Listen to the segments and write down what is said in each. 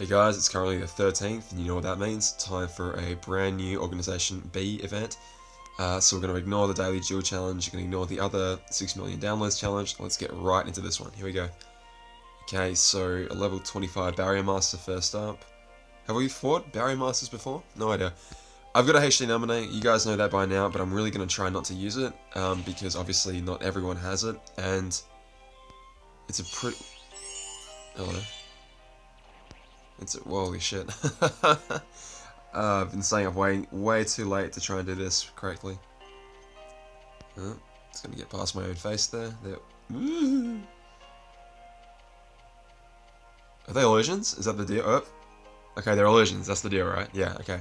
Hey guys, it's currently the 13th, and you know what that means. Time for a brand new Organization B event. So we're going to ignore the daily duel challenge, you're going to ignore the other 6 million downloads challenge. Let's get right into this one. Here we go. Okay, so a level 25 Barrier Master first up. Have we fought Barrier Masters before? No idea. I've got a HD nominate, you guys know that by now, but I'm really going to try not to use it, because obviously not everyone has it, and it's a pretty... Hello. Holy shit. I've been staying up way too late to try and do this correctly. Oh, it's gonna get past my own face there. Are they illusions? Is that the deal? Oh. Okay, they're illusions. That's the deal, right? Yeah, okay.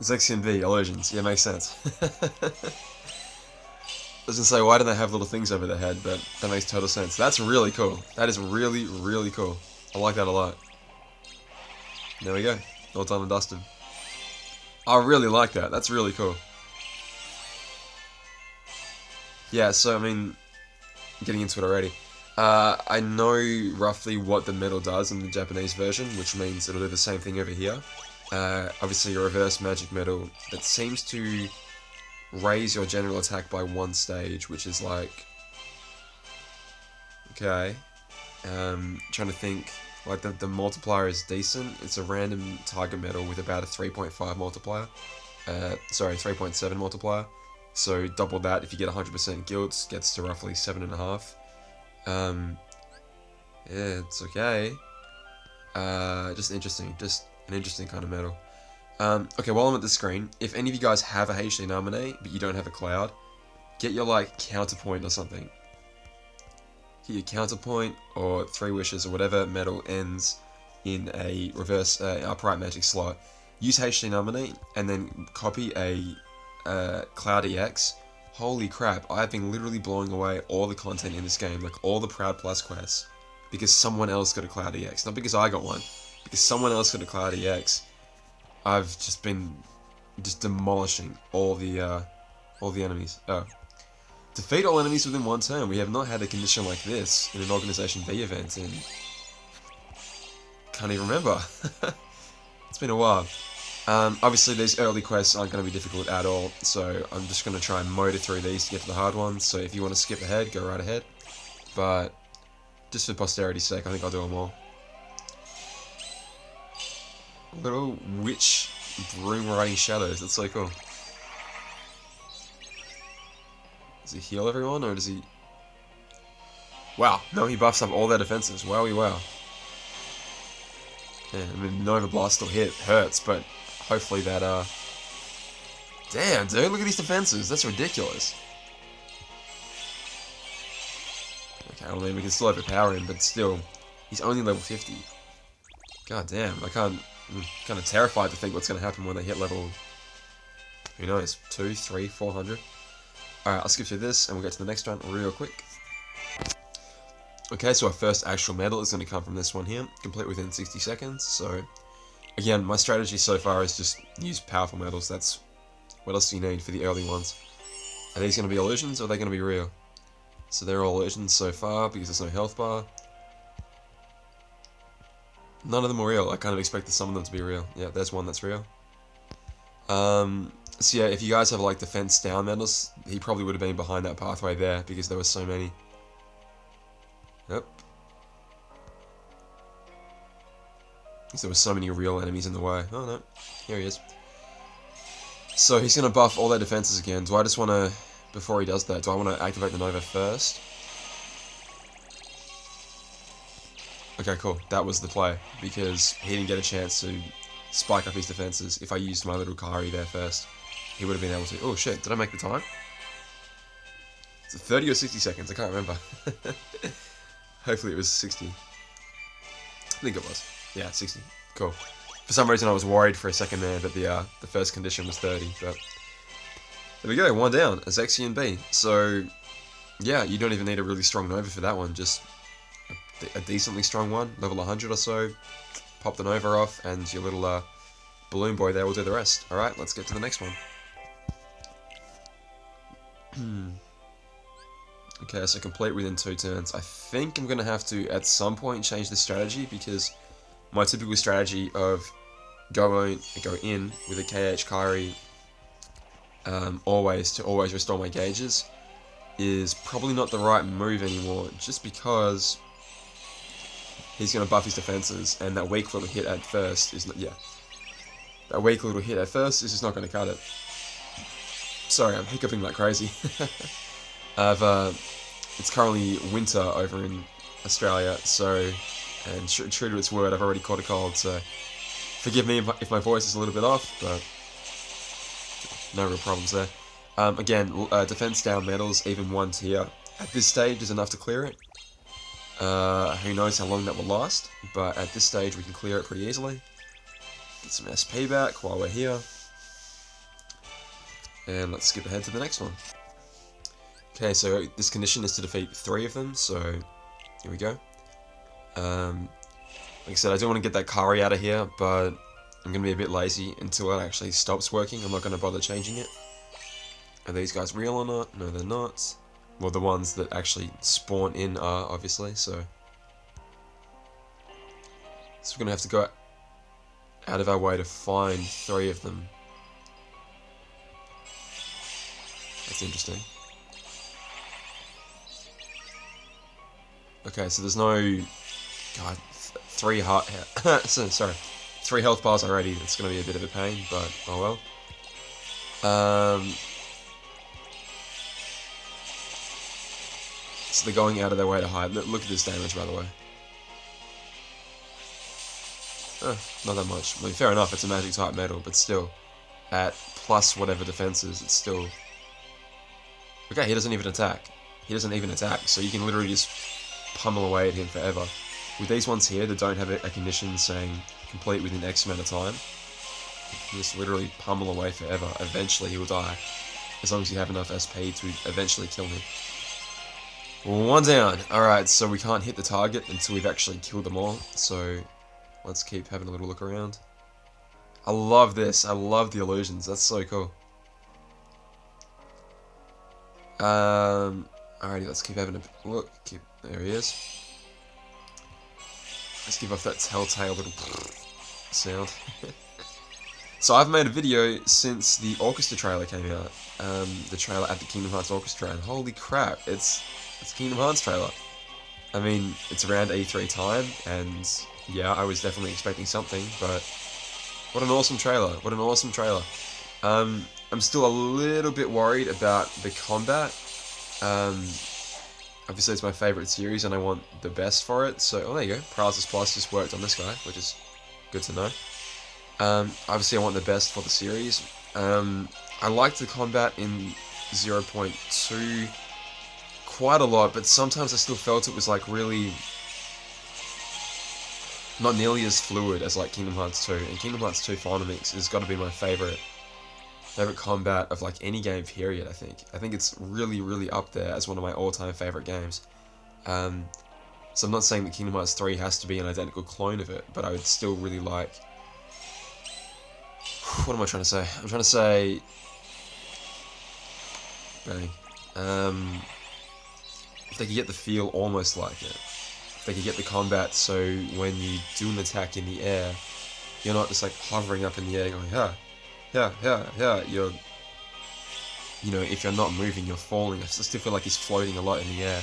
Zexion V, illusions. Yeah, makes sense. I was gonna say, why do they have little things over their head? But that makes total sense. That's really cool. That is really, really cool. I like that a lot. There we go. All done and dusted. I really like that. That's really cool. Yeah, so, I mean, getting into it already. I know roughly what the medal does in the Japanese version, which means it'll do the same thing over here. Obviously, a reverse magic medal that seems to raise your general attack by 1 stage, which is like... Okay. Trying to think... Like, the multiplier is decent. It's a random target medal with about a 3.5 multiplier. Sorry, 3.7 multiplier. So, double that if you get 100% guilds, gets to roughly 7.5. Yeah, it's okay. Just interesting. Just an interesting kind of medal. Okay, while I'm at the screen, if any of you guys have a HD nominate, but you don't have a cloud, get your, like, counterpoint or something. Get your counterpoint or 3 wishes or whatever medal ends in a reverse upright magic slot. Use HD nominate and then copy a Cloud EX. Holy crap, I've been literally blowing away all the content in this game, like all the Proud Plus quests, because someone else got a Cloud EX. Not because I got one, because someone else got a Cloud EX. I've just been demolishing all the enemies. Oh. Defeat all enemies within 1 turn. We have not had a condition like this in an Organization B event in... Can't even remember. It's been a while. Obviously, these early quests aren't going to be difficult at all, so I'm just going to try and motor through these to get to the hard ones, so if you want to skip ahead, go right ahead. But, just for posterity's sake, I think I'll do them all. Little witch broom riding shadows, that's so cool. Does he heal everyone, or does he... Wow, no, he buffs up all their defenses. Wowie wow. Yeah, I mean, Nova Blast still hurts, but hopefully that, Damn, dude, look at these defenses. That's ridiculous. Okay, I mean, we can still overpower him, but still, he's only level 50. God damn, I'm kind of terrified to think what's going to happen when they hit level... Who knows, 2, 3, 400? Alright, I'll skip through this and we'll get to the next one real quick. Okay, so our first actual medal is going to come from this one here, complete within 60 seconds, so... Again, my strategy so far is just use powerful medals, that's... What else do you need for the early ones? Are these going to be illusions or are they going to be real? So they're all illusions so far because there's no health bar. None of them are real, I kind of expected some of them to be real. Yeah, there's one that's real. So yeah, if you guys have like defense down medals, he probably would have been behind that pathway there because there were so many. Yep. Because there were so many real enemies in the way. Oh no, here he is. So he's going to buff all their defenses again. Do I just want to, before he does that, do I want to activate the Nova first? Okay, cool. That was the play, because he didn't get a chance to spike up his defenses. If I used my little Kari there first, he would have been able to... Oh shit, did I make the time? Is it 30 or 60 seconds? I can't remember. Hopefully it was 60. I think it was. Yeah, 60. Cool. For some reason I was worried for a second there that the first condition was 30, but... There we go, 1 down. A Zexion B. So, yeah, you don't even need a really strong Nova for that one, just a decently strong one, level 100 or so. Pop the Nova off, and your little balloon boy there will do the rest. Alright, let's get to the next one. Okay, so complete within 2 turns. I think I'm going to have to, at some point, change the strategy, because my typical strategy of go in with a KH Kyrie always restore my gauges is probably not the right move anymore, just because he's going to buff his defenses, and that weak little hit at first is not, that weak little hit at first is just not going to cut it. Sorry, I'm hiccuping like crazy. It's currently winter over in Australia, so, and true to its word, I've already caught a cold, so forgive me if my voice is a little bit off, but no real problems there. Again, defense down metals, even 1 tier, at this stage is enough to clear it. Who knows how long that will last, but at this stage we can clear it pretty easily. Get some SP back while we're here. And let's skip ahead to the next one. Okay, so this condition is to defeat 3 of them, so here we go. Like I said, I do want to get that Kari out of here, but I'm going to be a bit lazy until it actually stops working. I'm not going to bother changing it. Are these guys real or not? No, they're not. Well, the ones that actually spawn in are, obviously, so we're going to have to go out of our way to find 3 of them. That's interesting. Okay, so there's no... God, 3 heart... sorry. 3 health bars already. It's going to be a bit of a pain, but oh well. So they're going out of their way to hide. Look at this damage, by the way. Not that much. I mean, fair enough, it's a magic type metal, but still, at plus whatever defenses, it's still... Okay, he doesn't even attack. He doesn't even attack, so you can literally just pummel away at him forever. With these ones here that don't have a condition saying complete within X amount of time, you can just literally pummel away forever. Eventually he will die, as long as you have enough SP to eventually kill him. 1 down. Alright, so we can't hit the target until we've actually killed them all, so let's keep having a little look around. I love this. I love the illusions. That's so cool. Alrighty, let's keep having a look. There he is. Let's give off that telltale little sound. So I've made a video since the Orchestra trailer came out. The trailer at the Kingdom Hearts Orchestra, and holy crap, it's a Kingdom Hearts trailer. I mean, it's around E3 time, and yeah, I was definitely expecting something, but what an awesome trailer. What an awesome trailer. I'm still a little bit worried about the combat. Obviously it's my favourite series and I want the best for it, so, oh there you go, Paralysis Plus just worked on this guy, which is good to know. Obviously I want the best for the series. I liked the combat in 0.2 quite a lot, but sometimes I still felt it was like really not nearly as fluid as like Kingdom Hearts 2, and Kingdom Hearts 2 Final Mix has got to be my favourite combat of like any game period. I think it's really up there as one of my all-time favourite games. So I'm not saying that Kingdom Hearts 3 has to be an identical clone of it, but I would still really like... What am I trying to say? I'm trying to say... Bang. If they could get the feel almost like it. If they could get the combat so when you do an attack in the air, you're not just like hovering up in the air going, you're... You know, if you're not moving, you're falling. I still feel like he's floating a lot in the air.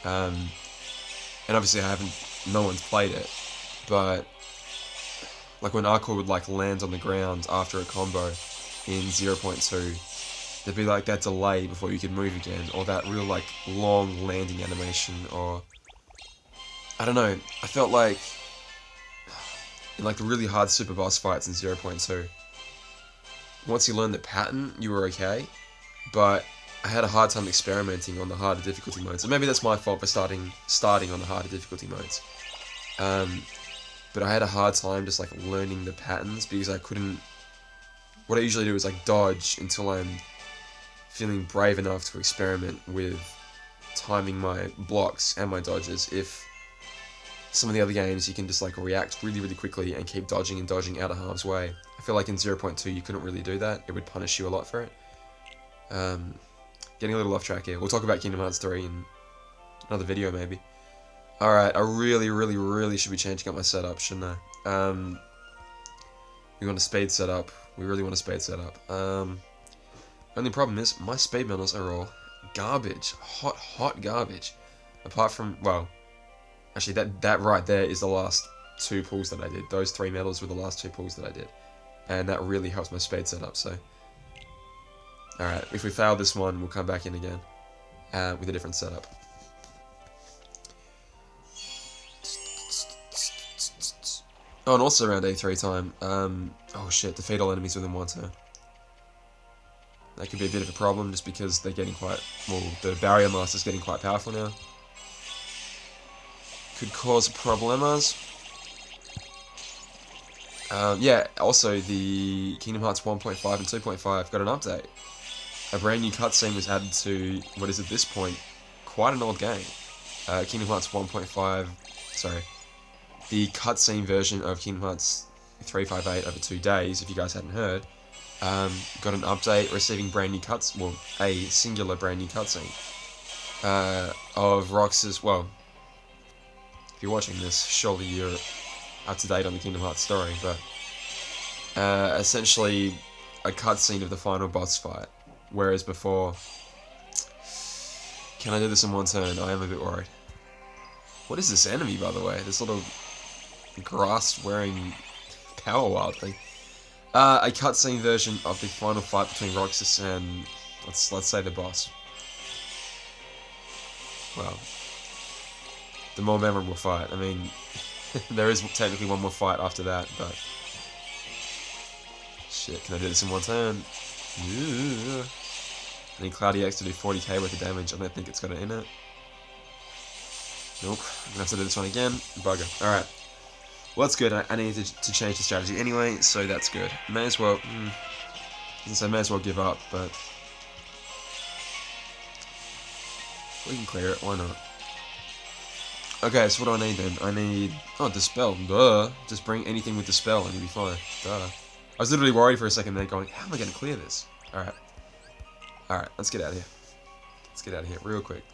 And obviously no one's played it, but like when Arcor would like land on the ground after a combo in 0.2, there'd be like that delay before you could move again, or that real like long landing animation, or I don't know, I felt like in like the really hard super boss fights in 0.2, once you learn the pattern, you were okay, but I had a hard time experimenting on the harder difficulty modes, and maybe that's my fault for starting on the harder difficulty modes. But I had a hard time just like learning the patterns because I couldn't... What I usually do is like dodge until I'm feeling brave enough to experiment with timing my blocks and my dodges. If some of the other games you can just like react really quickly and keep dodging and dodging out of harm's way. I feel like in 0.2 you couldn't really do that. It would punish you a lot for it. Getting a little off track here. We'll talk about Kingdom Hearts 3 in another video maybe. Alright, I really should be changing up my setup, shouldn't I? We want a spade setup. We really want a spade setup. Only problem is, my spade medals are all garbage. Hot garbage. Apart from, well, actually that right there is the last 2 pulls that I did. Those 3 medals were the last 2 pulls that I did. And that really helps my spade setup, so. Alright, if we fail this one, we'll come back in again. With a different setup. Oh, and also around A3 time, oh shit, defeat all enemies within 1 turn. That could be a bit of a problem, just because they're getting quite, well, the Barrier Master's getting quite powerful now. Could cause problemas. Yeah, also the Kingdom Hearts 1.5 and 2.5 got an update. A brand new cutscene was added to, what is at this point, quite an old game. Kingdom Hearts 1.5, sorry. The cutscene version of Kingdom Hearts 358 over 2 days, if you guys hadn't heard, got an update receiving brand new a singular brand new cutscene of Rox's, well, if you're watching this, surely you're up to date on the Kingdom Hearts story, but essentially a cutscene of the final boss fight, whereas before, can I do this in 1 turn? I am a bit worried. What is this enemy, by the way? This little grass-wearing power wild thing. A cutscene version of the final fight between Roxas and let's say the boss. Well, the more memorable fight. I mean, there is technically one more fight after that, but shit, can I do this in 1 turn? Yeah. I need Cloudy X to do 40k worth of damage. I don't think it's got it in it. Nope. I'm gonna have to do this one again. Bugger. Alright. Well, that's good. I need to change the strategy anyway, so that's good. May as well... may as well give up, but... we can clear it, why not? Okay, so what do I need then? I need... oh, Dispel. Duh. Just bring anything with Dispel and you'll be fine. Duh. I was literally worried for a second there going, how am I going to clear this? Alright. Alright, let's get out of here. Let's get out of here real quick.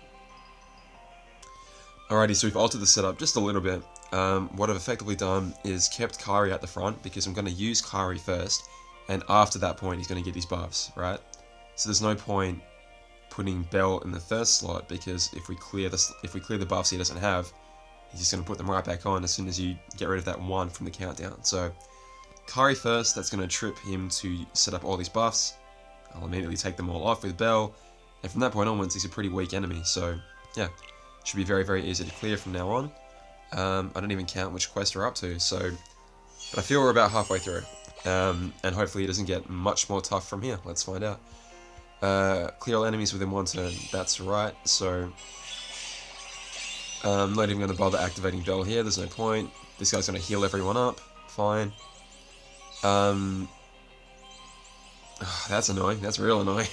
Alrighty, so we've altered the setup just a little bit. What I've effectively done is kept Kari at the front because I'm going to use Kari first, and after that point he's going to get his buffs, right? So there's no point putting Bell in the first slot because if we clear the buffs he doesn't have, he's just going to put them right back on as soon as you get rid of that 1 from the countdown. So Kari first, that's going to trip him to set up all these buffs. I'll immediately take them all off with Bell, and from that point onwards he's a pretty weak enemy, so yeah, should be very easy to clear from now on. I don't even count which quest we're up to, so, but I feel we're about halfway through, and hopefully it doesn't get much more tough from here. Let's find out. Clear all enemies within 1 turn, that's right, so I'm not even going to bother activating Bell here, there's no point. This guy's going to heal everyone up, fine. That's annoying, that's real annoying.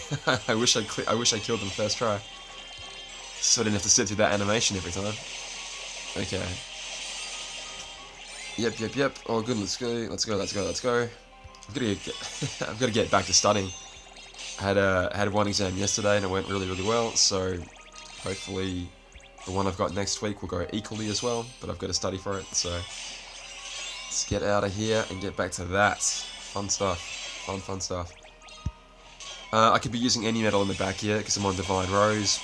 I wish I killed them first try, so I didn't have to sit through that animation every time. Okay. Yep. Oh, good. Let's go. I've got to get back to studying. I had one exam yesterday and it went really well. So hopefully the one I've got next week will go equally as well. But I've got to study for it. So let's get out of here and get back to that. Fun stuff. Fun stuff. I could be using any medal in the back here because I'm on Divine Rose.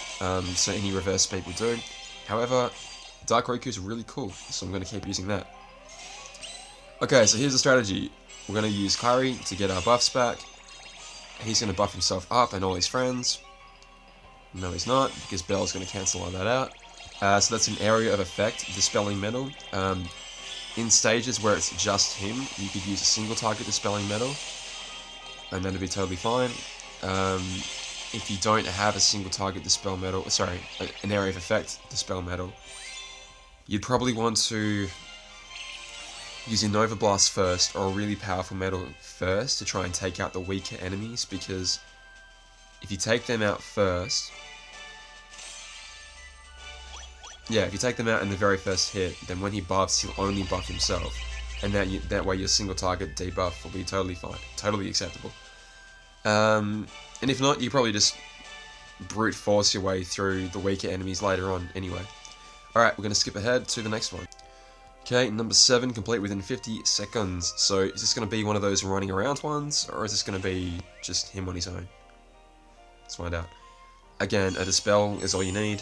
So any reverse speed will do. However, Dark Roku is really cool, so I'm going to keep using that. Okay, so here's the strategy. We're going to use Kari to get our buffs back. He's going to buff himself up and all his friends. No, he's not, because Bell's going to cancel all that out. So that's an area of effect, Dispelling Medal. In stages where it's just him, you could use a single target Dispelling Medal, and then it'd be totally fine. If you don't have a single target Dispel Medal, sorry, an area of effect Dispel Medal, you'd probably want to use your Nova Blast first, or a really powerful medal first, to try and take out the weaker enemies, because if you take them out first, yeah, if you take them out in the very first hit, then when he buffs, he'll only buff himself, and that way your single target debuff will be totally fine, totally acceptable. And if not, you probably just brute force your way through the weaker enemies later on anyway. Alright, we're going to skip ahead to the next one. Okay, number 7, complete within 50 seconds. So is this going to be one of those running around ones, or is this going to be just him on his own? Let's find out. Again, a dispel is all you need.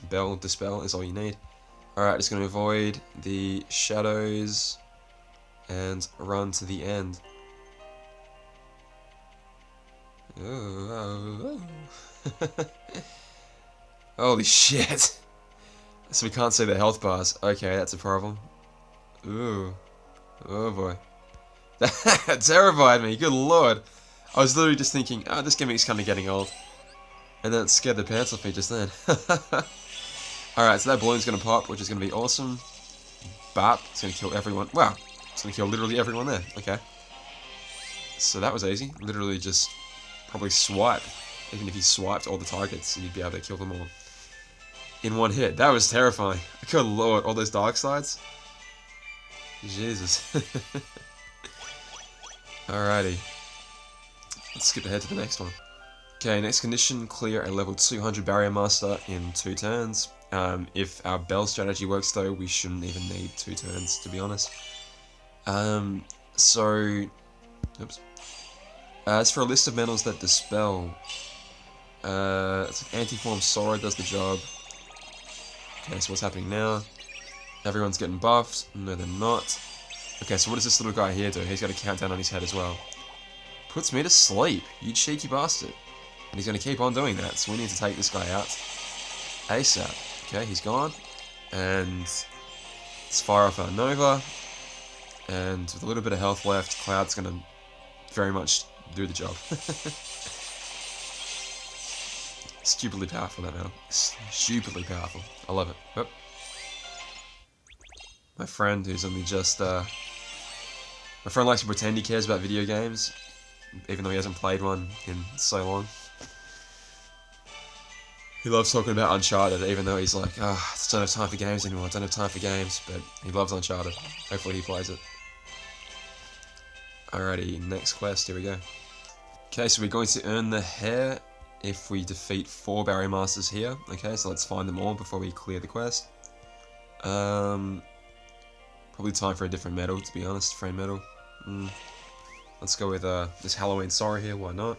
Dispel is all you need. Alright, just going to avoid the shadows and run to the end. Oh. Holy shit. So we can't see the health bars. Okay, that's a problem. Ooh. Oh boy. That terrified me, good lord. I was literally just thinking, oh, this gimmick's kind of getting old. And then it scared the pants off me just then. Alright, so that balloon's going to pop, which is going to be awesome. Bap, it's going to kill everyone. Wow, it's going to kill literally everyone there. Okay. So that was easy. Literally just probably swipe. Even if he swiped all the targets, you'd be able to kill them all in one hit. That was terrifying. Good lord, all those dark sides. Jesus. Alrighty. Let's skip ahead to the next one. Okay, next condition, clear a level 200 barrier master in 2 turns. If our bell strategy works though, we shouldn't even need 2 turns, to be honest. Oops. As for a list of metals that dispel, it's like Antiform Sora does the job. Okay, so what's happening now? Everyone's getting buffed. No, they're not. Okay, so what does this little guy here do? He's got a countdown on his head as well. Puts me to sleep, you cheeky bastard. And he's going to keep on doing that, so we need to take this guy out ASAP. Okay, he's gone. And let's fire off our Nova. And with a little bit of health left, Cloud's going to very much do the job. Stupidly powerful, that metal. Stupidly powerful. I love it. Yep. My friend, who's only just, my friend likes to pretend he cares about video games, even though he hasn't played one in so long. He loves talking about Uncharted, even though he's like, I don't have time for games anymore, I don't have time for games, but he loves Uncharted. Hopefully he plays it. Alrighty, next quest, here we go. Okay, so we're going to earn the hair if we defeat 4 barrier masters here. Okay, so let's find them all before we clear the quest. Probably time for a different medal, to be honest, frame medal. Let's go with this Halloween Sora here, why not?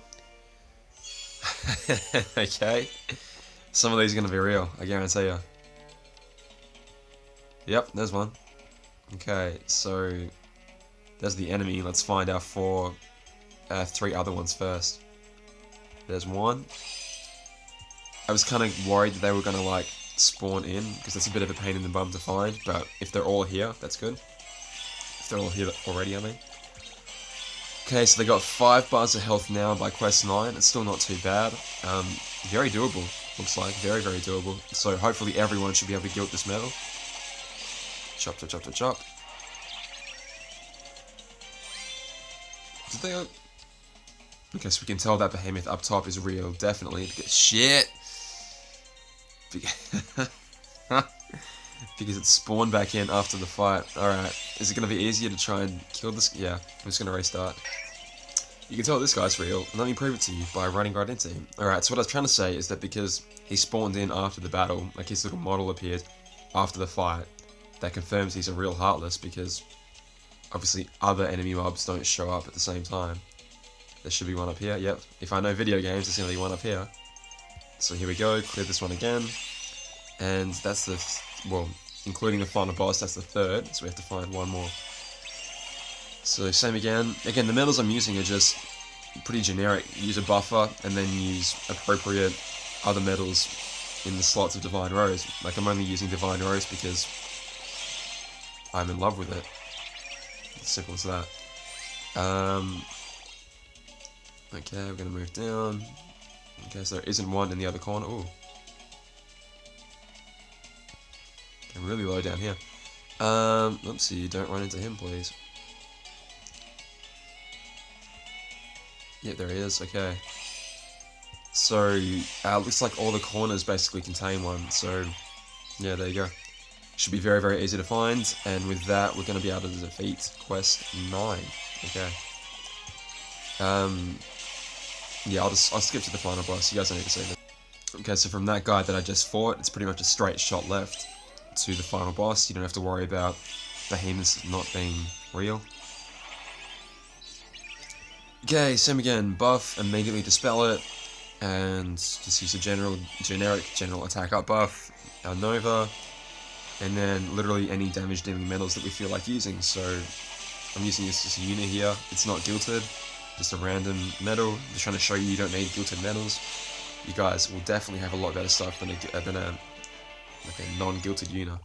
Okay. Some of these are going to be real, I guarantee you. Yep, there's one. Okay, so there's the enemy. Let's find our 3 other ones first. There's one. I was kind of worried that they were going to like spawn in, because that's a bit of a pain in the bum to find, but if they're all here, that's good. If they're all here already, I mean. Okay, so they got 5 bars of health now by quest 9. It's still not too bad. Very doable, looks like. Very, very doable. So hopefully everyone should be able to gilt this medal. Chop, chop, chop, chop, chop. Did they... Okay, so we can tell that behemoth up top is real, definitely. Shit! Because it spawned back in after the fight. Alright, is it going to be easier to try and kill this? Yeah, I'm just going to restart. You can tell this guy's real, and let me prove it to you by running right into him. Alright, so what I was trying to say is that because he spawned in after the battle, like his little model appeared after the fight, that confirms he's a real Heartless, because obviously other enemy mobs don't show up at the same time. There should be one up here, yep. If I know video games, there's going to be one up here. So here we go, clear this one again. And that's the, well, including the final boss, that's the 3rd, so we have to find one more. So same again. Again, the medals I'm using are just pretty generic. Use a buffer, and then use appropriate other medals in the slots of Divine Rose. Like, I'm only using Divine Rose because I'm in love with it. As simple as that. Okay, we're going to move down. Okay, so there isn't one in the other corner. Ooh. Okay, really low down here. Oopsie, don't run into him, please. Yeah, there he is, okay. So, looks like all the corners basically contain one, so, yeah, there you go. Should be very, very easy to find, and with that, we're going to be able to defeat Quest 9, okay. Yeah, I'll skip to the final boss, you guys don't need to see that. Okay, so from that guy that I just fought, it's pretty much a straight shot left. to the final boss. You don't have to worry about behemoths not being real. Okay, same again. Buff, immediately dispel it, and just use a generic general attack up buff, our Nova, and then literally any damage dealing metals that we feel like using. So I'm using this as a unit here. It's not gilted, just a random metal. I'm just trying to show you don't need gilted metals. You guys will definitely have a lot better stuff than a non-gilted unit.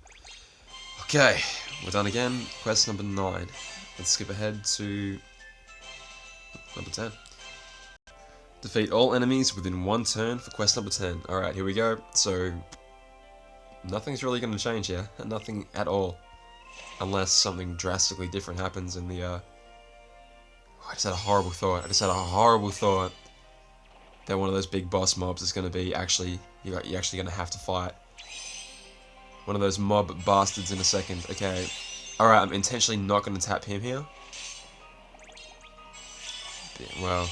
Okay, we're done again. Quest number 9. Let's skip ahead to number 10. Defeat all enemies within 1 turn for quest number 10. Alright, here we go. So, nothing's really going to change here. Nothing at all. Unless something drastically different happens in the... I just had a horrible thought. That one of those big boss mobs is going to be actually... You're actually going to have to fight. One of those mob bastards in a second. Okay. Alright, I'm intentionally not going to tap him here. Well...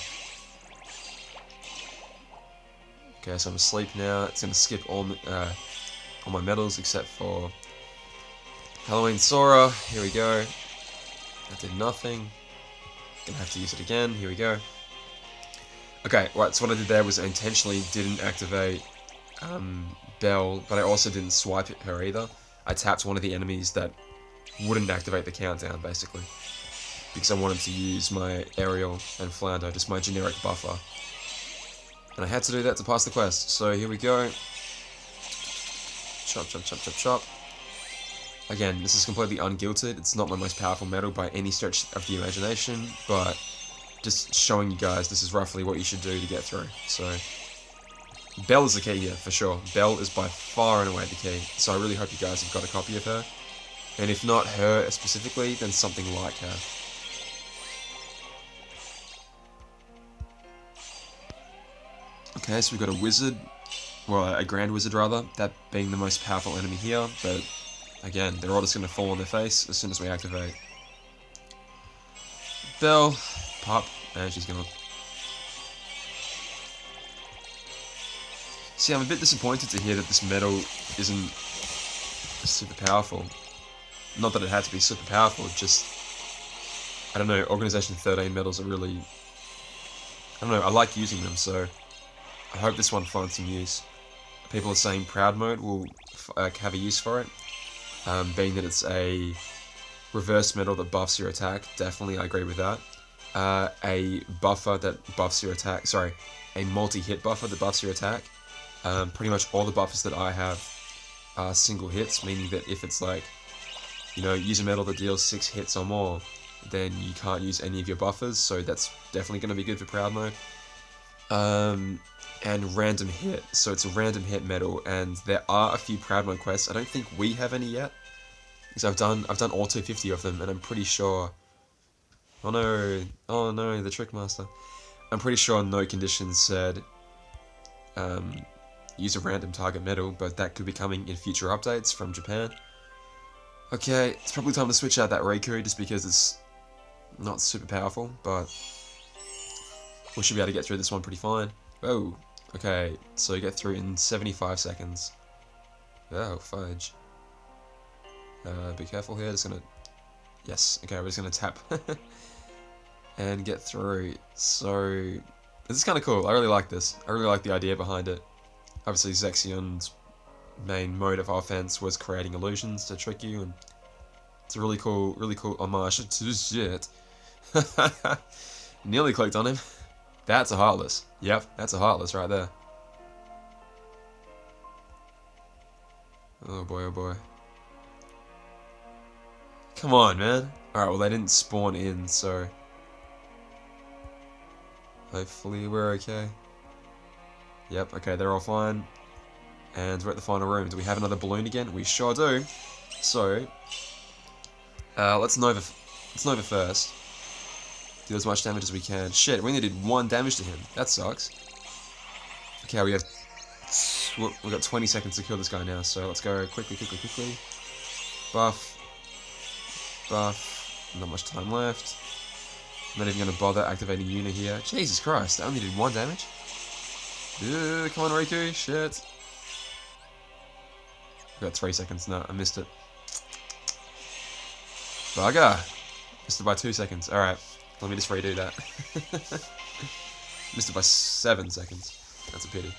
Okay, so I'm asleep now. It's going to skip all my medals except for Halloween Sora. Here we go. That did nothing. Gonna have to use it again. Here we go. Okay, right, so what I did there was I intentionally didn't activate Belle, but I also didn't swipe at her either. I tapped one of the enemies that wouldn't activate the countdown, basically. Because I wanted to use my Ariel and Flounder, just my generic buffer. And I had to do that to pass the quest. So here we go. Chop, chop, chop, chop, chop. Again, this is completely ungilted. It's not my most powerful metal by any stretch of the imagination, but just showing you guys this is roughly what you should do to get through. So, Belle is the key here, for sure. Belle is by far and away the key. So I really hope you guys have got a copy of her. And if not her specifically, then something like her. Okay, so we've got a wizard, well, a grand wizard rather, that being the most powerful enemy here, but again, they're all just going to fall on their face as soon as we activate. Belle, pop, and she's gone. See, I'm a bit disappointed to hear that this metal isn't super powerful. Not that it had to be super powerful, just, I don't know, Organization 13 medals are really, I don't know, I like using them, so I hope this one finds some use. People are saying Proud Mode will have a use for it, being that it's a reverse medal that buffs your attack. Definitely, I agree with that. A buffer that buffs your attack, sorry, a multi-hit buffer that buffs your attack. Pretty much all the buffers that I have are single hits, meaning that if it's like, you know, use a medal that deals 6 hits or more, then you can't use any of your buffers, so that's definitely going to be good for Proud Mode. And random hit, so it's a random hit medal, and there are a few Proud Mode quests. I don't think we have any yet, because I've done all 250 of them, and I'm pretty sure. Oh no, the Trickmaster. I'm pretty sure no conditions said use a random target medal, but that could be coming in future updates from Japan. Okay, it's probably time to switch out that Riku just because it's not super powerful, but we should be able to get through this one pretty fine. Oh, okay, so you get through in 75 seconds. Oh, fudge. Be careful here, just gonna... Yes, okay, we're just gonna tap. And get through. So, this is kind of cool. I really like this. I really like the idea behind it. Obviously, Zexion's main mode of offense was creating illusions to trick you, and it's a really cool homage to shit. Nearly clicked on him. That's a Heartless. Yep, that's a Heartless right there. Oh boy, oh boy. Come on, man. Alright, well they didn't spawn in, so hopefully we're okay. Yep, okay, they're all fine. And we're at the final room. Do we have another balloon again? We sure do. So, let's Nova first. Do as much damage as we can. Shit, we only did 1 damage to him. That sucks. Okay, we got 20 seconds to kill this guy now, so let's go quickly. Buff. Not much time left. I'm not even going to bother activating Una here. Jesus Christ, I only did 1 damage. Come on, Riku. Shit. got 3 seconds. No, I missed it. Bugger! Missed it by 2 seconds. Alright, let me just redo that. Missed it by 7 seconds. That's a pity.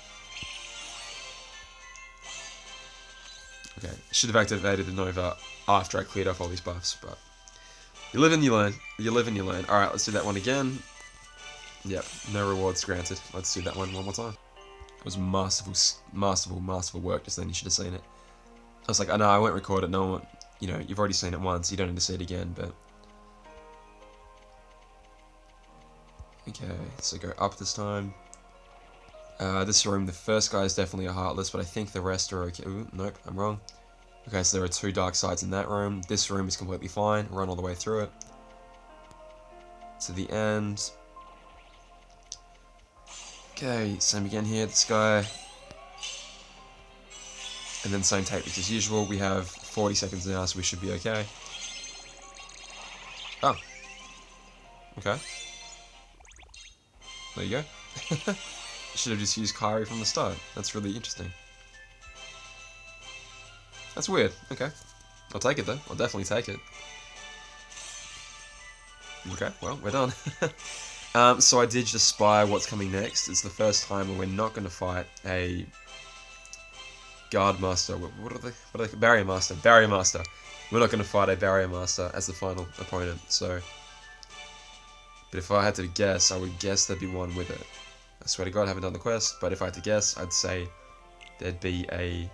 Okay, should have activated the Nova after I cleared off all these buffs, but you live and you learn. You live and you learn. Alright, let's do that one again. Yep, no rewards granted. Let's do that one more time. It was masterful work just then. You should have seen it. I was like, I know I won't record it. No one, you know, you've already seen it once. You don't need to see it again, but... Okay, so go up this time. This room, the first guy is definitely a Heartless, but I think the rest are okay. Ooh, nope, I'm wrong. Okay, so there are 2 dark sides in that room. This room is completely fine. Run all the way through it. To the end. Okay, same again here, this guy. And then same tactics as usual. We have 40 seconds now, so we should be okay. Oh. Okay. There you go. Should have just used Kyrie from the start. That's really interesting. That's weird. Okay. I'll take it though. I'll definitely take it. Okay, well, we're done. So I did just spy what's coming next. It's the first time where we're not going to fight a Guard Master. What are they? Barrier Master. Barrier Master. We're not going to fight a Barrier Master as the final opponent, so... But if I had to guess, I would guess there'd be one with it. I swear to God, I haven't done the quest, but if I had to guess, I'd say there'd be a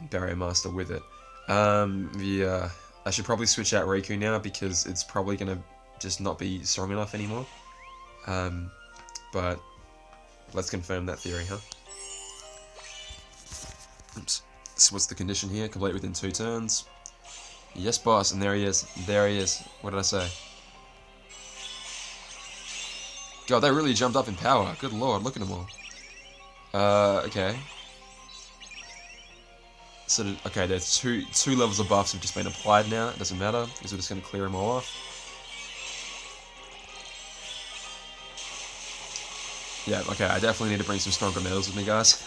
Barrier Master with it. Yeah, I should probably switch out Riku now because it's probably gonna just not be strong enough anymore. But let's confirm that theory, huh? Oops. So what's the condition here? Complete within 2 turns. Yes, boss, and there he is. There he is. What did I say? God, they really jumped up in power. Good lord, look at them all. Okay. So, okay, there's two levels of buffs have just been applied now. It doesn't matter, because we're just going to clear them all off. Yeah, okay, I definitely need to bring some stronger medals with me, guys.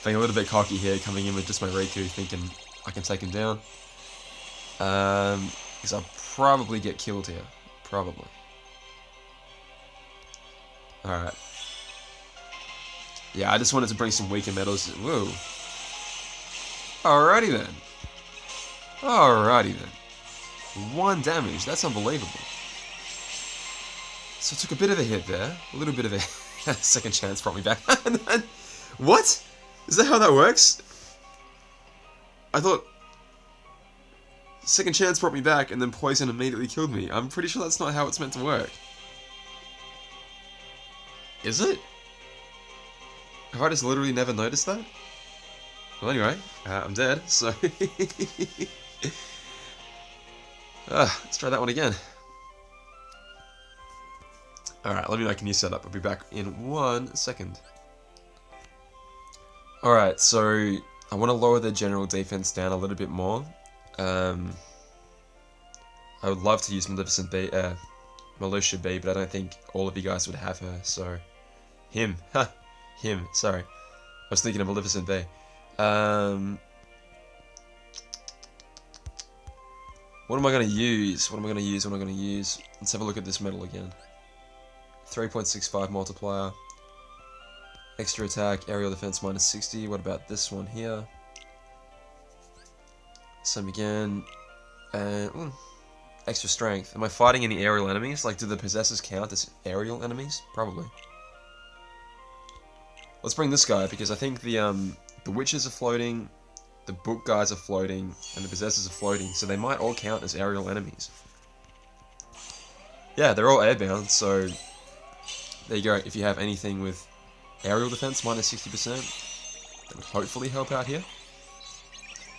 Being a little bit cocky here, coming in with just my Riku, thinking I can take him down. Because I'll probably get killed here. Probably. Alright. Yeah, I just wanted to bring some weaker medals. Whoa. Alrighty then. Alrighty then. 1 damage, that's unbelievable. So I took a bit of a hit there. A little bit of a second chance brought me back. What? Is that how that works? I thought... Second chance brought me back and then poison immediately killed me. I'm pretty sure that's not how it's meant to work. Is it? Have I just literally never noticed that? Well, anyway, I'm dead, so... let's try that one again. Alright, let me make a new setup. I'll be back in 1 second. Alright, so... I want to lower the general defense down a little bit more. I would love to use Maleficent B, Melucia B, but I don't think all of you guys would have her, so... Him. Ha! Him, sorry. I was thinking of Maleficent B. What am I going to use? What am I going to use? What am I going to use? Let's have a look at this medal again. 3.65 multiplier. Extra attack, aerial defense minus 60. What about this one here? Same again. And extra strength. Am I fighting any aerial enemies? Like, do the possessors count as aerial enemies? Probably. Let's bring this guy because I think the witches are floating, the book guys are floating, and the possessors are floating, so they might all count as aerial enemies. Yeah, they're all airbound, so there you go. If you have anything with aerial defense minus 60%, that would hopefully help out here.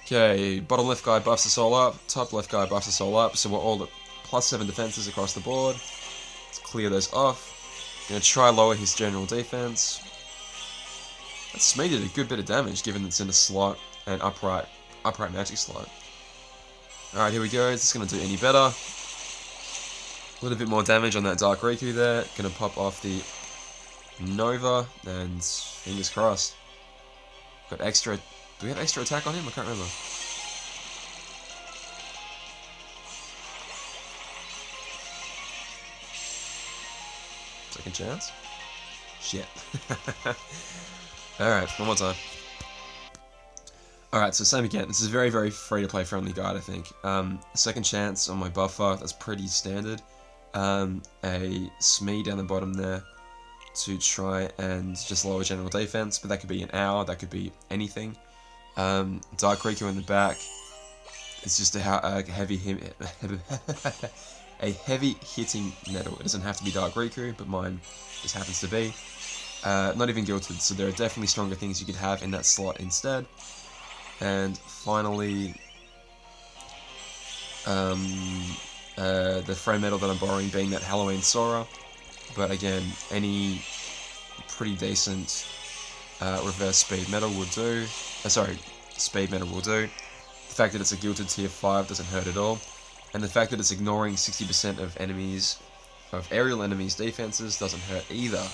Okay, bottom left guy buffs us all up, top left guy buffs us all up, so we're all at +7 defenses across the board. Let's clear those off. Gonna try lower his general defense. That Smee did a good bit of damage given it's in a slot, an upright magic slot. Alright, here we go. Is this gonna do any better? A little bit more damage on that Dark Riku there. Gonna pop off the Nova, and fingers crossed. Got extra... Do we have extra attack on him? I can't remember. Second chance? Shit. Alright, one more time. Alright, so same again. This is a very, very free-to-play friendly guide, I think. Second chance on my buffer, that's pretty standard. A SME down the bottom there to try and just lower general defense, but that could be an hour, that could be anything. Dark Riku in the back. It's just a heavy a heavy hitting metal. It doesn't have to be Dark Riku, but mine just happens to be. Not even gilded, so there are definitely stronger things you could have in that slot instead. And finally, the frame metal that I'm borrowing being that Halloween Sora. But again, any pretty decent reverse speed metal will do. Speed metal will do. The fact that it's a gilded tier 5 doesn't hurt at all. And the fact that it's ignoring 60% of aerial enemies' defenses doesn't hurt either.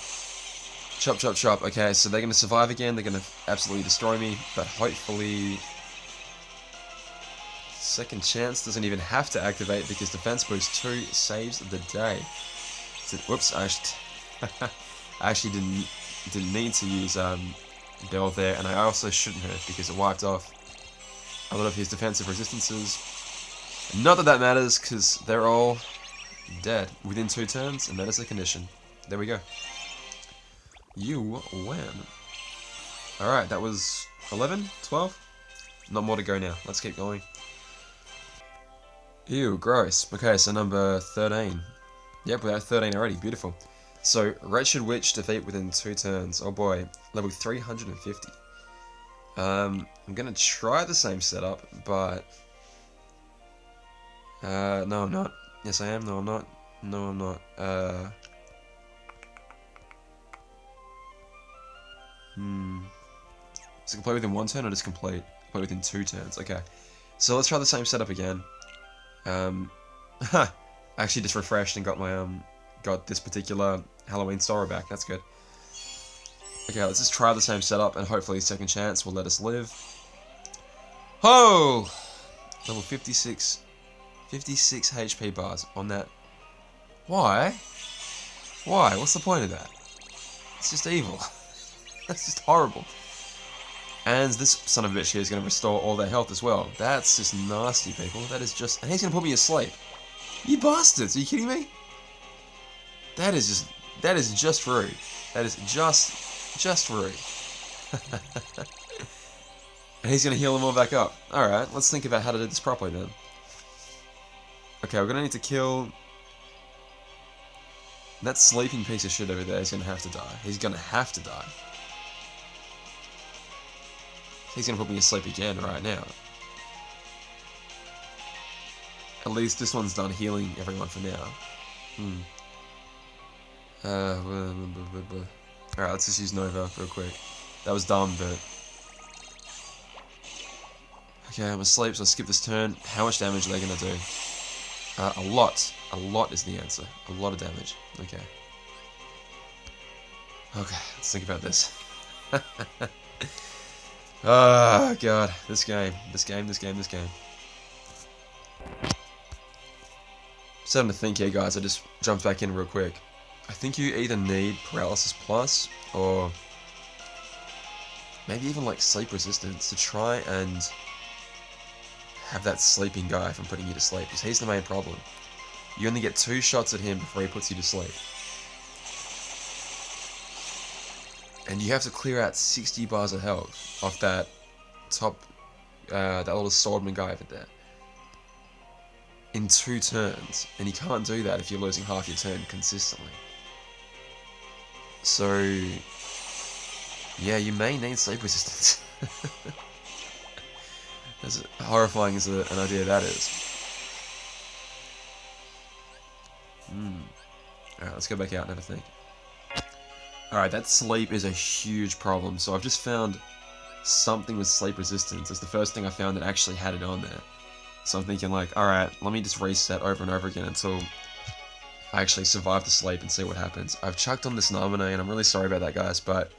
Chop, chop, chop. Okay, so they're going to survive again. They're going to absolutely destroy me. But hopefully... Second chance doesn't even have to activate because Defense Boost 2 saves the day. So, whoops, I actually didn't need to use Bell there. And I also shouldn't have because it wiped off a lot of his defensive resistances. Not that that matters because they're all dead within 2 turns. And that is the condition. There we go. You win. Alright, that was 11? 12? Not more to go now. Let's keep going. Ew, gross. Okay, so number 13. Yep, we're at 13 already. Beautiful. So, Wretched Witch defeat within 2 turns. Oh boy. Level 350. I'm gonna try the same setup, but... no I'm not. Yes I am. No I'm not. No I'm not. Is it complete within 1 turn or just complete within 2 turns? Okay. So let's try the same setup again. I actually just refreshed and got my got this particular Halloween Sora back. That's good. Okay, let's just try the same setup and hopefully second chance will let us live. Oh! Level 56 HP bars on that. Why? Why? What's the point of that? It's just evil. That's just horrible. And this son of a bitch here is going to restore all their health as well. That's just nasty, people. That is just... And he's going to put me asleep. You bastards! Are you kidding me? That is just rude. That is just rude. And he's going to heal them all back up. Alright, let's think about how to do this properly then. Okay, we're going to need to kill... That sleeping piece of shit over there is going to have to die. He's going to have to die. He's going to put me asleep again right now. At least this one's done healing everyone for now. Alright, let's just use Nova real quick. That was dumb, but... Okay, I'm asleep, so I'll skip this turn. How much damage are they going to do? A lot. A lot is the answer. A lot of damage. Okay. Okay, let's think about this. Oh, God. This game. Starting to think here, guys. I just jumped back in real quick. I think you either need Paralysis Plus, or maybe even like Sleep Resistance to try and have that sleeping guy from putting you to sleep, because he's the main problem. You only get 2 shots at him before he puts you to sleep. And you have to clear out 60 bars of health off that top, that little swordman guy over there. In 2 turns. And you can't do that if you're losing half your turn consistently. So, yeah, you may need sleep resistance. As horrifying as an idea that is. Alright, let's go back out and have a think. Alright, that sleep is a huge problem. So I've just found something with sleep resistance. It's the first thing I found that actually had it on there. So I'm thinking like, alright, let me just reset over and over again until I actually survive the sleep and see what happens. I've chucked on this Namine and I'm really sorry about that, guys, but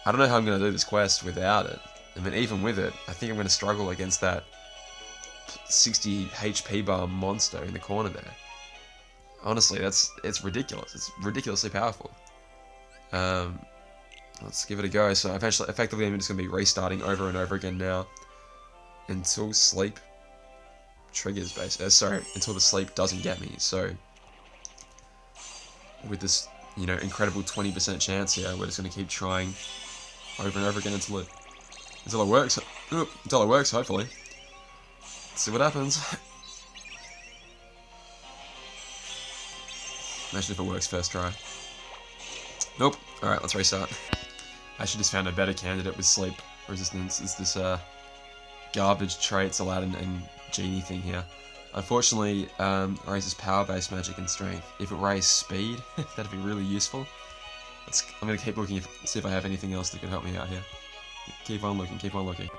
I don't know how I'm going to do this quest without it. I mean, even with it, I think I'm going to struggle against that 60 HP bar monster in the corner there. Honestly, it's ridiculous. It's ridiculously powerful. Let's give it a go. So effectively, I'm just going to be restarting over and over again now until sleep triggers, basically. Until the sleep doesn't get me. So with this, incredible 20% chance here, we're just going to keep trying over and over again until it works. Until it works, hopefully. Let's see what happens. Imagine if it works first try. Nope. Alright, let's restart. I should just found a better candidate with sleep resistance. It's this garbage traits Aladdin and Genie thing here. Unfortunately, it raises power-based magic and strength. If it raised speed, that'd be really useful. I'm going to keep looking, see if I have anything else that can help me out here. Keep on looking, keep on looking.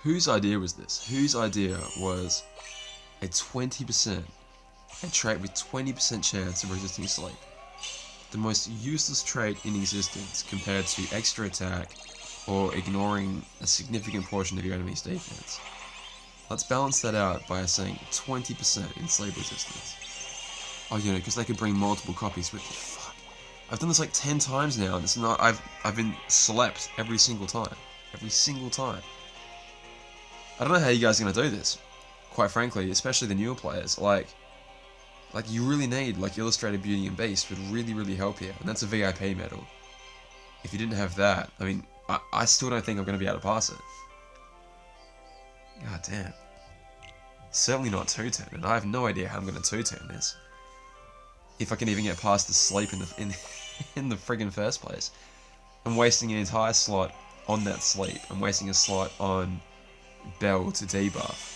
Whose idea was this? Whose idea was a 20%, a trait with 20% chance of resisting sleep? The most useless trait in existence compared to extra attack or ignoring a significant portion of your enemy's defense. Let's balance that out by saying 20% in sleep resistance. Oh, because they could bring multiple copies with you. Fuck. I've done this like 10 times now, and it's not. I've been slept every single time. Every single time. I don't know how you guys are gonna do this. Quite frankly, especially the newer players. Like you really need Illustrated Beauty and Beast would really, really help here, and that's a VIP medal. If you didn't have that, I mean, I still don't think I'm gonna be able to pass it. God damn. Certainly not 2-turn, and I have no idea how I'm gonna 2-turn this. If I can even get past the sleep in the friggin' first place. I'm wasting an entire slot on that sleep. I'm wasting a slot on Bell to debuff.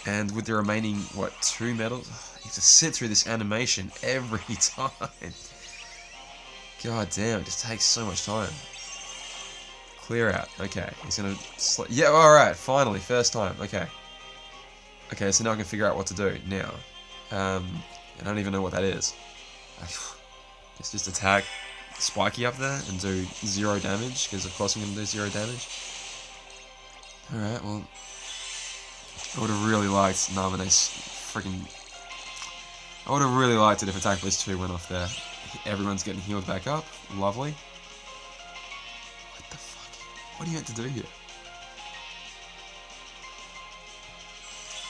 And with the remaining, 2 medals? You have to sit through this animation every time. God damn, it just takes so much time. Clear out. Okay, he's gonna... Yeah, alright, finally, first time. Okay. Okay, so now I can figure out what to do now. I don't even know what that is. I guess just attack Spiky up there and do 0 damage, because of course I'm going to do 0 damage. Alright, well... I would have really liked Namine's freaking... I would have really liked it if Attack List 2 went off there. Everyone's getting healed back up. Lovely. What the fuck? What are you meant to do here?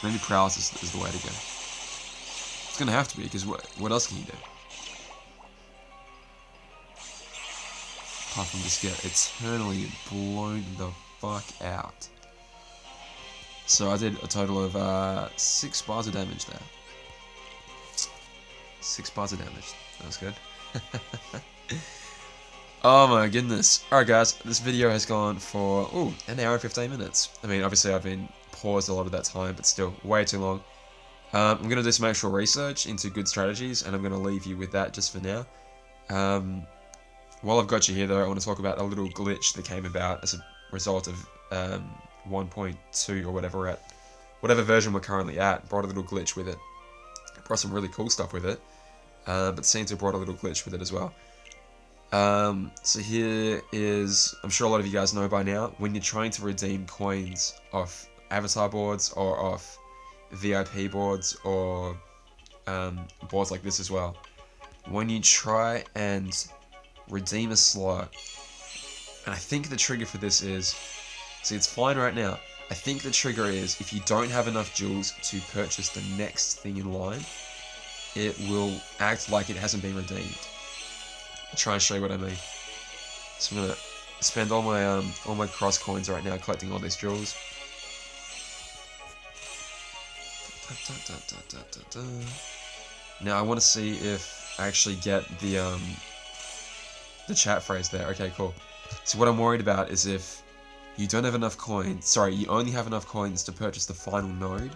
Maybe Paralysis is the way to go. It's gonna have to be, because what else can you do? Apart from just get eternally blown the fuck out. So I did a total of 6 bars of damage there. 6 bars of damage. That was good. Oh my goodness. Alright guys, this video has gone for, an hour and 15 minutes. I mean, obviously I've been paused a lot of that time, but still, way too long. I'm going to do some actual research into good strategies, and I'm going to leave you with that just for now. While I've got you here though, I want to talk about a little glitch that came about as a result of 1.2 or whatever whatever version we're currently at. Brought a little glitch with it. Brought some really cool stuff with it, but seems to have brought a little glitch with it as well. So here is, I'm sure a lot of you guys know by now, when you're trying to redeem coins off avatar boards or off VIP boards or boards like this as well, when you try and redeem a slot, and I think the trigger for this is, see, it's fine right now. I think the trigger is if you don't have enough jewels to purchase the next thing in line, it will act like it hasn't been redeemed. I'll try and show you what I mean. So I'm gonna spend all my cross coins right now collecting all these jewels. Now I want to see if I actually get the chat phrase there. Okay, cool. So what I'm worried about is if you don't have enough coins, sorry, you only have enough coins to purchase the final node,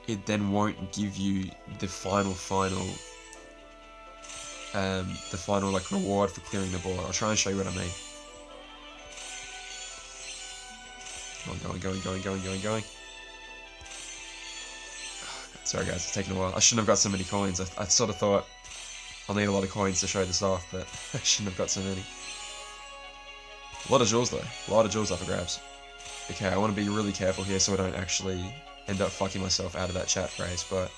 it then won't give you the final like reward for clearing the board. I'll try and show you what I mean. Going. Sorry guys, it's taking a while. I shouldn't have got so many coins. I sort of thought I'll need a lot of coins to show this off, but I shouldn't have got so many. A lot of jewels though. A lot of jewels up for grabs. Okay, I want to be really careful here so I don't actually end up fucking myself out of that chat phrase, but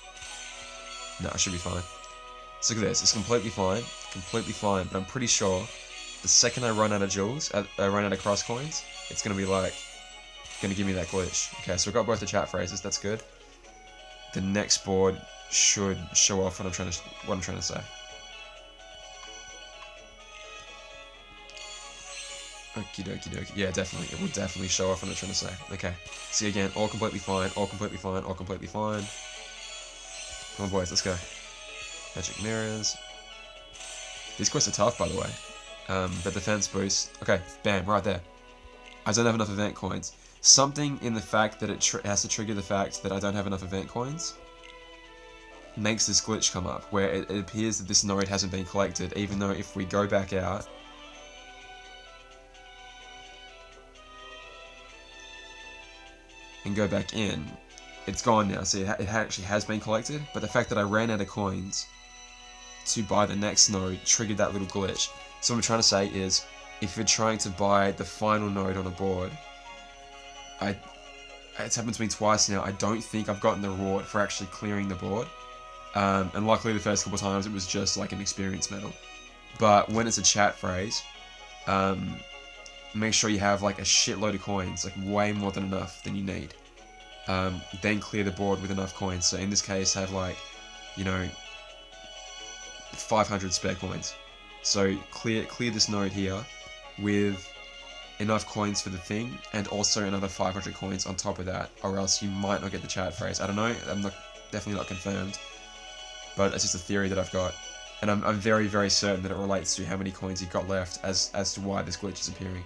no, I should be fine. So look at this, it's completely fine, but I'm pretty sure the second I run out of jewels, I run out of cross coins, it's gonna be like, gonna give me that glitch. Okay, so we've got both the chat phrases, that's good. The next board should show off what I'm trying to say. Okie dokie dokie. Yeah, definitely. It will definitely show off what I'm trying to say. Okay. See again, all completely fine, all completely fine, all completely fine. Come on, boys, let's go. Magic mirrors. These quests are tough, by the way. The defense boost. Okay, bam, right there. I don't have enough event coins. Something in the fact that it has to trigger the fact that I don't have enough event coins makes this glitch come up, where it appears that this node hasn't been collected, even though if we go back out, and go back in, it's gone now. See, it actually has been collected, but the fact that I ran out of coins to buy the next node triggered that little glitch. So what I'm trying to say is, if you're trying to buy the final node on a board, it's happened to me twice now, I don't think I've gotten the reward for actually clearing the board. And luckily the first couple of times it was just like an experience medal. But when it's a chat phrase, make sure you have like a shitload of coins, like way more than enough than you need. Then clear the board with enough coins. So in this case, have like, 500 spare coins. So clear this node here with enough coins for the thing, and also another 500 coins on top of that, or else you might not get the chat phrase. I don't know. I'm definitely not confirmed, but it's just a theory that I've got, and I'm very, very certain that it relates to how many coins you've got left as to why this glitch is appearing.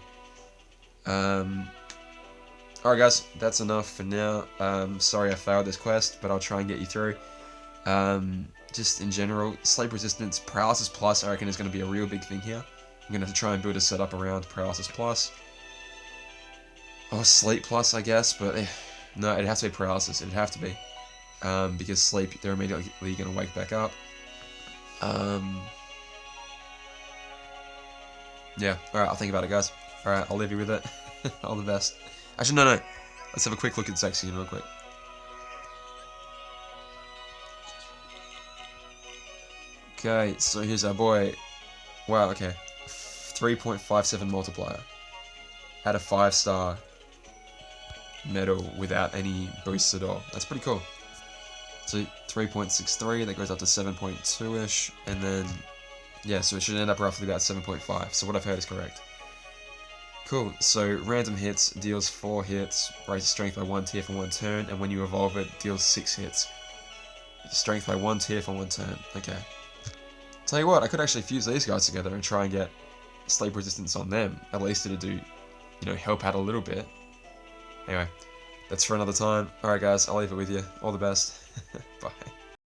Alright guys, that's enough for now. Sorry I failed this quest, but I'll try and get you through. Just in general, sleep resistance, paralysis plus I reckon is going to be a real big thing here. I'm going to have to try and build a setup around paralysis plus. Or sleep plus, I guess, but no, it'd have to be paralysis, it'd have to be. Because sleep, they're immediately going to wake back up. Yeah, alright, I'll think about it guys. Alright, I'll leave you with it. All the best. Actually, no. Let's have a quick look at Zexion real quick. Okay, so here's our boy. Wow, okay. 3.57 multiplier. Had a 5-star medal without any boosts at all. That's pretty cool. So 3.63, that goes up to 7.2-ish, and then, yeah, so it should end up roughly about 7.5. So what I've heard is correct. Cool, so random hits deals 4 hits, raises strength by 1 tier for 1 turn, and when you evolve it, deals 6 hits. Strength by 1 tier for 1 turn. Okay. Tell you what, I could actually fuse these guys together and try and get sleep resistance on them. At least it'd do, help out a little bit. Anyway, that's for another time. Alright guys, I'll leave it with you. All the best. Bye.